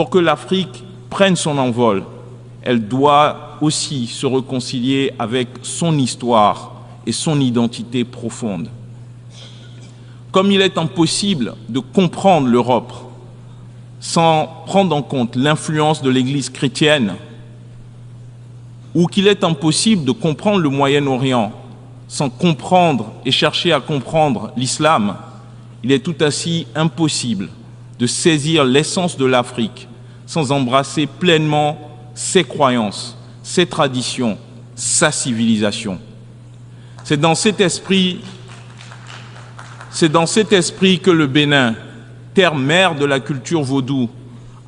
Pour que l'Afrique prenne son envol, elle doit aussi se réconcilier avec son histoire et son identité profonde. Comme il est impossible de comprendre l'Europe sans prendre en compte l'influence de l'Église chrétienne, ou qu'il est impossible de comprendre le Moyen-Orient sans comprendre et chercher à comprendre l'islam, il est tout aussi impossible de saisir l'essence de l'Afrique sans embrasser pleinement ses croyances, ses traditions, sa civilisation. C'est dans cet esprit que le Bénin, terre-mère de la culture vaudou,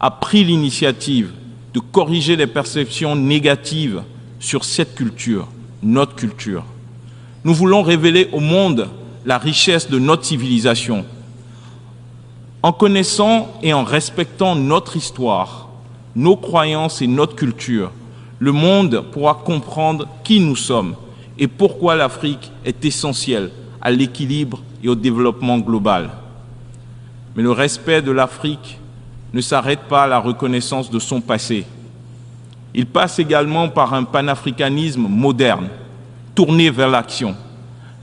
a pris l'initiative de corriger les perceptions négatives sur cette culture, notre culture. Nous voulons révéler au monde la richesse de notre civilisation. En connaissant et en respectant notre histoire, nos croyances et notre culture, le monde pourra comprendre qui nous sommes et pourquoi l'Afrique est essentielle à l'équilibre et au développement global. Mais le respect de l'Afrique ne s'arrête pas à la reconnaissance de son passé. Il passe également par un panafricanisme moderne, tourné vers l'action.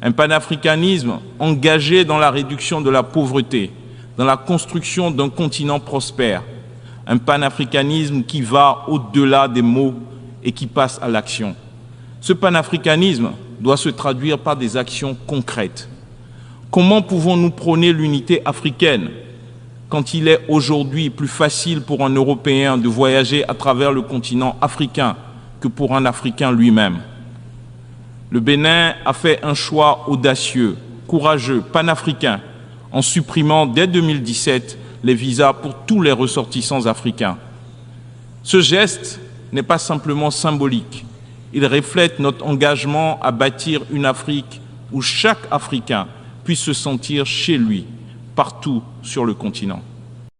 Un panafricanisme engagé dans la réduction de la pauvreté, dans la construction d'un continent prospère. Un panafricanisme qui va au-delà des mots et qui passe à l'action. Ce panafricanisme doit se traduire par des actions concrètes. Comment pouvons-nous prôner l'unité africaine quand il est aujourd'hui plus facile pour un Européen de voyager à travers le continent africain que pour un Africain lui-même? Le Bénin a fait un choix audacieux, courageux, panafricain, en supprimant dès 2017 les visas pour tous les ressortissants africains. Ce geste n'est pas simplement symbolique, il reflète notre engagement à bâtir une Afrique où chaque Africain puisse se sentir chez lui, partout sur le continent.